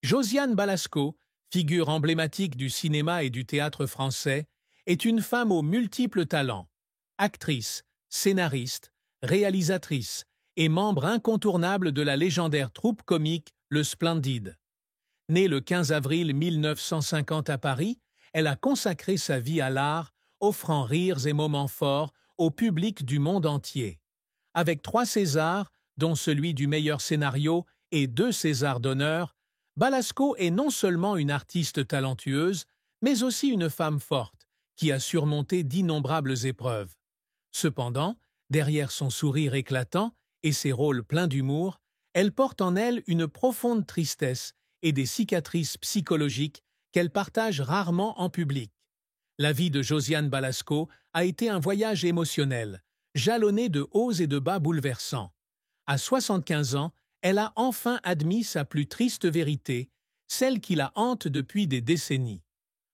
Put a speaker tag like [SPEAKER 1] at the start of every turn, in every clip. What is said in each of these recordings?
[SPEAKER 1] Josiane Balasco, figure emblématique du cinéma et du théâtre français, est une femme aux multiples talents. Actrice, scénariste, réalisatrice et membre incontournable de la légendaire troupe comique Le Splendide. Née le 15 avril 1950 à Paris, elle a consacré sa vie à l'art, offrant rires et moments forts au public du monde entier. Avec 3 Césars, dont celui du meilleur scénario et 2 Césars d'honneur, Balasco est non seulement une artiste talentueuse, mais aussi une femme forte, qui a surmonté d'innombrables épreuves. Cependant, derrière son sourire éclatant et ses rôles pleins d'humour, elle porte en elle une profonde tristesse et des cicatrices psychologiques qu'elle partage rarement en public. La vie de Josiane Balasco a été un voyage émotionnel, jalonné de hauts et de bas bouleversants. À 75 ans, elle a enfin admis sa plus triste vérité, celle qui la hante depuis des décennies.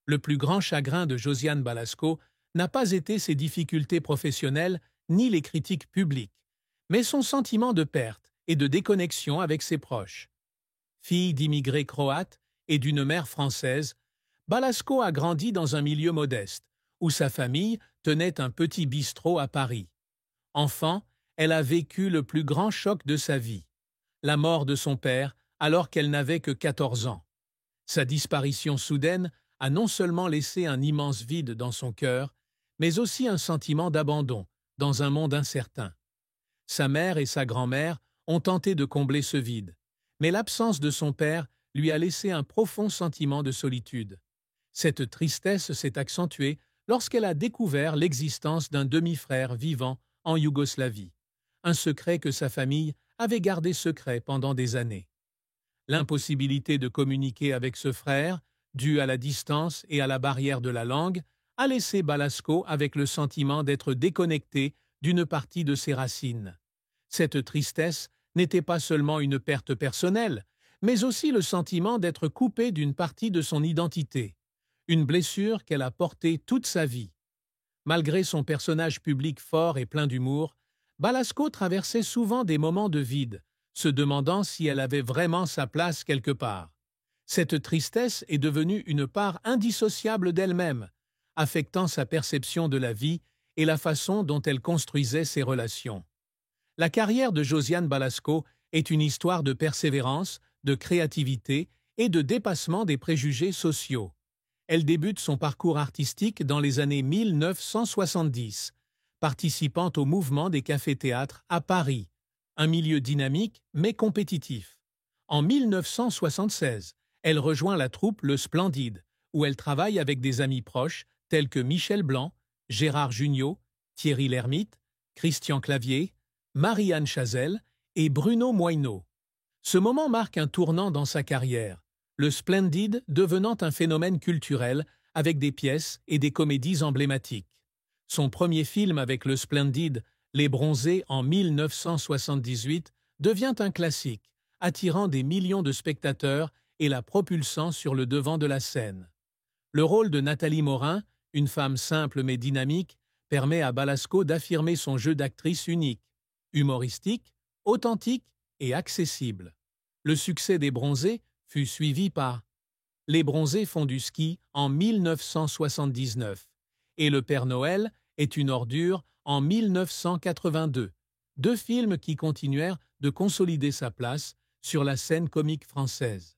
[SPEAKER 1] Le plus grand chagrin de Josiane Balasco n'a pas été ses difficultés professionnelles ni les critiques publiques, mais son sentiment de perte et de déconnexion avec ses proches. Fille d'immigrés croates et d'une mère française, Balasco a grandi dans un milieu modeste, où sa famille tenait un petit bistrot à Paris. Enfant, elle a vécu le plus grand choc de sa vie, la mort de son père alors qu'elle n'avait que 14 ans. Sa disparition soudaine a non seulement laissé un immense vide dans son cœur, mais aussi un sentiment d'abandon dans un monde incertain. Sa mère et sa grand-mère ont tenté de combler ce vide, mais l'absence de son père lui a laissé un profond sentiment de solitude. Cette tristesse s'est accentuée lorsqu'elle a découvert l'existence d'un demi-frère vivant en Yougoslavie, un secret que sa famille avait gardé secret pendant des années. L'impossibilité de communiquer avec ce frère, due à la distance et à la barrière de la langue, a laissé Balasco avec le sentiment d'être déconnecté d'une partie de ses racines. Cette tristesse n'était pas seulement une perte personnelle, mais aussi le sentiment d'être coupé d'une partie de son identité, une blessure qu'elle a portée toute sa vie. Malgré son personnage public fort et plein d'humour, Balasco traversait souvent des moments de vide, se demandant si elle avait vraiment sa place quelque part. Cette tristesse est devenue une part indissociable d'elle-même, affectant sa perception de la vie et la façon dont elle construisait ses relations. La carrière de Josiane Balasco est une histoire de persévérance, de créativité et de dépassement des préjugés sociaux. Elle débute son parcours artistique dans les années 1970, participant au mouvement des cafés-théâtres à Paris, un milieu dynamique mais compétitif. En 1976, elle rejoint la troupe Le Splendide, où elle travaille avec des amis proches tels que Michel Blanc, Gérard Jugnot, Thierry Lhermitte, Christian Clavier, Marie-Anne Chazelle et Bruno Moineau. Ce moment marque un tournant dans sa carrière, Le Splendide devenant un phénomène culturel avec des pièces et des comédies emblématiques. Son premier film avec Le Splendide, Les Bronzés en 1978, devient un classique, attirant des millions de spectateurs et la propulsant sur le devant de la scène. Le rôle de Nathalie Morin, une femme simple mais dynamique, permet à Balasco d'affirmer son jeu d'actrice unique, humoristique, authentique et accessible. Le succès des Bronzés fut suivi par Les Bronzés font du ski en 1979 et Le Père Noël est une ordure en 1982, 2 films qui continuèrent de consolider sa place sur la scène comique française.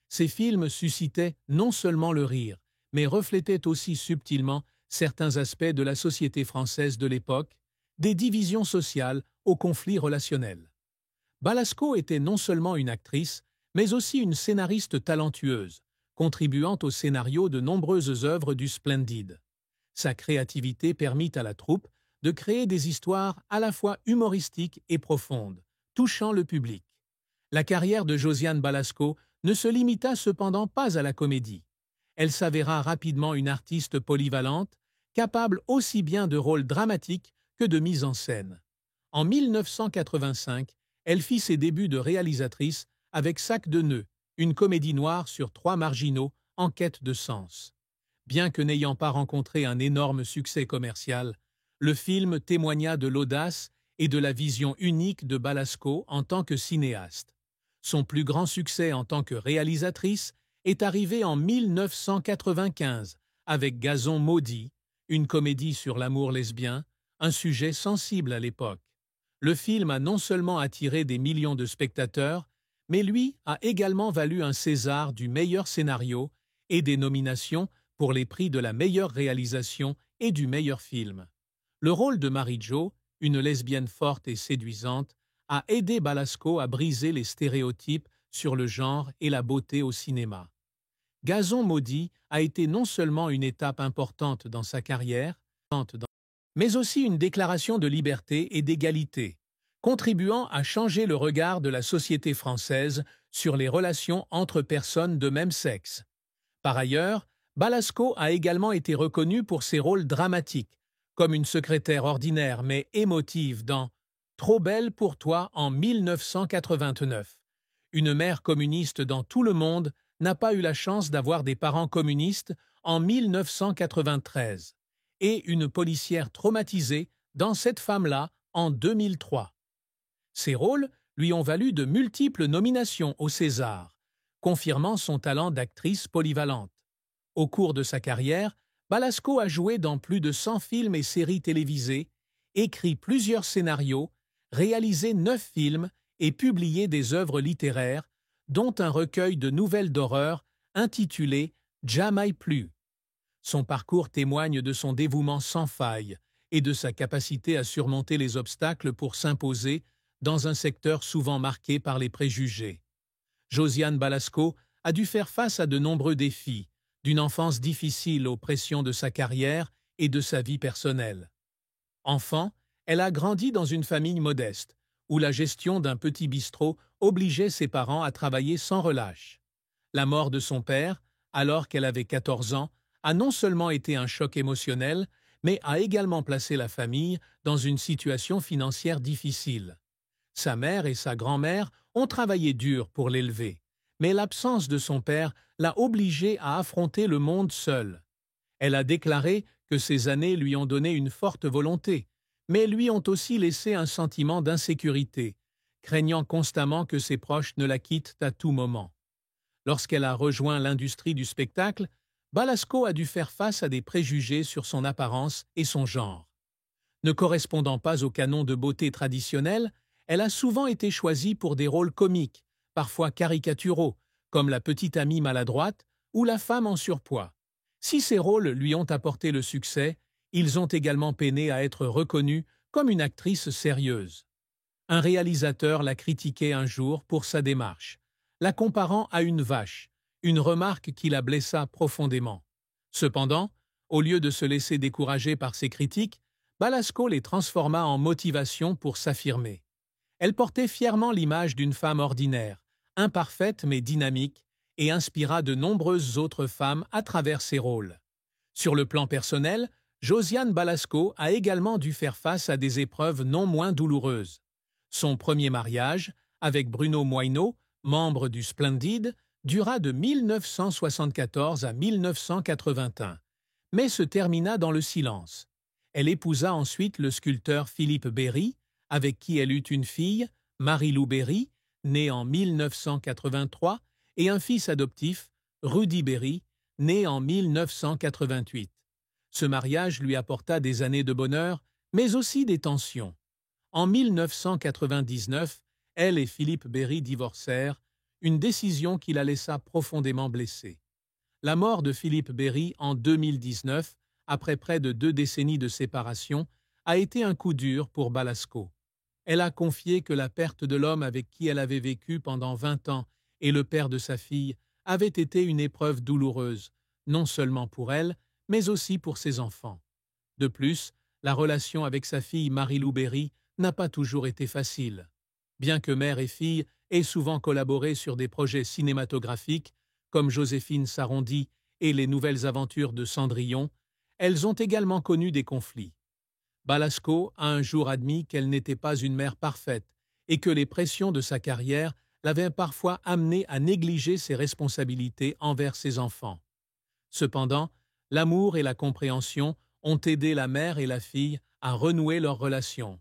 [SPEAKER 1] Ces films suscitaient non seulement le rire, mais reflétaient aussi subtilement certains aspects de la société française de l'époque, des divisions sociales aux conflits relationnels. Balasco était non seulement une actrice, mais aussi une scénariste talentueuse, contribuant au scénario de nombreuses œuvres du Splendide. Sa créativité permit à la troupe de créer des histoires à la fois humoristiques et profondes, touchant le public. La carrière de Josiane Balasco ne se limita cependant pas à la comédie. Elle s'avéra rapidement une artiste polyvalente, capable aussi bien de rôles dramatiques que de mise en scène. En 1985, elle fit ses débuts de réalisatrice avec Sac de nœuds, une comédie noire sur 3 marginaux en quête de sens. Bien que n'ayant pas rencontré un énorme succès commercial, le film témoigna de l'audace et de la vision unique de Balasco en tant que cinéaste. Son plus grand succès en tant que réalisatrice est arrivé en 1995 avec Gazon maudit, une comédie sur l'amour lesbien, un sujet sensible à l'époque. Le film a non seulement attiré des millions de spectateurs, mais lui a également valu un César du meilleur scénario et des nominations pour les prix de la meilleure réalisation et du meilleur film. Le rôle de Mary-Jo, une lesbienne forte et séduisante, a aidé Balasco à briser les stéréotypes sur le genre et la beauté au cinéma. Gazon maudit a été non seulement une étape importante dans sa carrière, mais aussi une déclaration de liberté et d'égalité, contribuant à changer le regard de la société française sur les relations entre personnes de même sexe. Par ailleurs, Balasco a également été reconnue pour ses rôles dramatiques, comme une secrétaire ordinaire mais émotive dans Trop belle pour toi en 1989. Une mère communiste dans tout le monde n'a pas eu la chance d'avoir des parents communistes en 1993, et une policière traumatisée dans Cette femme-là en 2003. Ces rôles lui ont valu de multiples nominations au César, confirmant son talent d'actrice polyvalente. Au cours de sa carrière, Balasco a joué dans plus de 100 films et séries télévisées, écrit plusieurs scénarios, réalisé 9 films et publié des œuvres littéraires, dont un recueil de nouvelles d'horreur intitulé « Jamais plus ». Son parcours témoigne de son dévouement sans faille et de sa capacité à surmonter les obstacles pour s'imposer dans un secteur souvent marqué par les préjugés. Josiane Balasco a dû faire face à de nombreux défis, d'une enfance difficile aux pressions de sa carrière et de sa vie personnelle. Enfant, elle a grandi dans une famille modeste, où la gestion d'un petit bistrot obligeait ses parents à travailler sans relâche. La mort de son père, alors qu'elle avait 14 ans, a non seulement été un choc émotionnel, mais a également placé la famille dans une situation financière difficile. Sa mère et sa grand-mère ont travaillé dur pour l'élever, mais l'absence de son père l'a obligée à affronter le monde seule. Elle a déclaré que ces années lui ont donné une forte volonté, mais lui ont aussi laissé un sentiment d'insécurité, craignant constamment que ses proches ne la quittent à tout moment. Lorsqu'elle a rejoint l'industrie du spectacle, Balasco a dû faire face à des préjugés sur son apparence et son genre. Ne correspondant pas au canon de beauté traditionnel, elle a souvent été choisie pour des rôles comiques, parfois caricaturaux, comme la petite amie maladroite ou la femme en surpoids. Si ces rôles lui ont apporté le succès, ils ont également peiné à être reconnus comme une actrice sérieuse. Un réalisateur l'a critiquée un jour pour sa démarche, la comparant à une vache, une remarque qui la blessa profondément. Cependant, au lieu de se laisser décourager par ces critiques, Balasco les transforma en motivation pour s'affirmer. Elle portait fièrement l'image d'une femme ordinaire, imparfaite mais dynamique, et inspira de nombreuses autres femmes à travers ses rôles. Sur le plan personnel, Josiane Balasco a également dû faire face à des épreuves non moins douloureuses. Son premier mariage, avec Bruno Moineau, membre du Splendid, dura de 1974 à 1981, mais se termina dans le silence. Elle épousa ensuite le sculpteur Philippe Berry, avec qui elle eut une fille, Marie-Lou Berry, née en 1983, et un fils adoptif, Rudy Berry, né en 1988. Ce mariage lui apporta des années de bonheur, mais aussi des tensions. En 1999, elle et Philippe Berry divorcèrent, une décision qui la laissa profondément blessée. La mort de Philippe Berry en 2019, après près de 2 décennies de séparation, a été un coup dur pour Balasco. Elle a confié que la perte de l'homme avec qui elle avait vécu pendant 20 ans et le père de sa fille avait été une épreuve douloureuse, non seulement pour elle, mais aussi pour ses enfants. De plus, la relation avec sa fille Marie-Lou Berry n'a pas toujours été facile. Bien que mère et fille aient souvent collaboré sur des projets cinématographiques, comme Joséphine Sarondy et Les Nouvelles Aventures de Cendrillon, elles ont également connu des conflits. Balasco a un jour admis qu'elle n'était pas une mère parfaite et que les pressions de sa carrière l'avaient parfois amenée à négliger ses responsabilités envers ses enfants. Cependant, l'amour et la compréhension ont aidé la mère et la fille à renouer leur relation.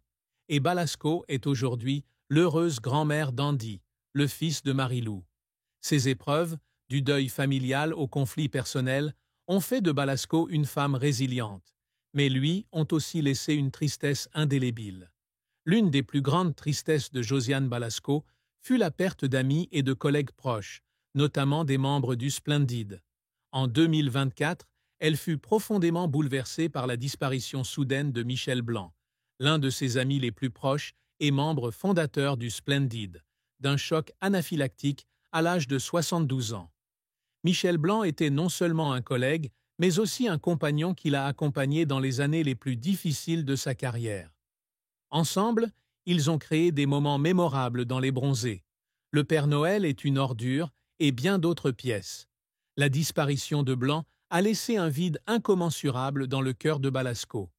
[SPEAKER 1] Et Balasco est aujourd'hui l'heureuse grand-mère d'Andy, le fils de Marilou. Ces épreuves, du deuil familial au conflit personnel, ont fait de Balasco une femme résiliente, mais lui ont aussi laissé une tristesse indélébile. L'une des plus grandes tristesses de Josiane Balasco fut la perte d'amis et de collègues proches, notamment des membres du Splendide. En 2024, elle fut profondément bouleversée par la disparition soudaine de Michel Blanc, l'un de ses amis les plus proches et membre fondateur du Splendide, d'un choc anaphylactique à l'âge de 72 ans. Michel Blanc était non seulement un collègue, mais aussi un compagnon qui l'a accompagné dans les années les plus difficiles de sa carrière. Ensemble, ils ont créé des moments mémorables dans Les Bronzés. Le Père Noël est une ordure et bien d'autres pièces. La disparition de Blanc a laissé un vide incommensurable dans le cœur de Balasco.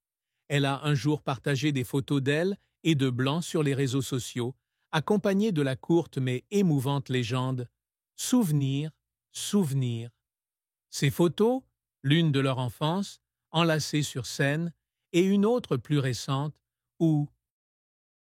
[SPEAKER 1] Elle a un jour partagé des photos d'elle et de Blanc sur les réseaux sociaux, accompagnées de la courte mais émouvante légende « Souvenir, souvenir ». Ces photos, l'une de leur enfance, enlacée sur scène, et une autre plus récente, où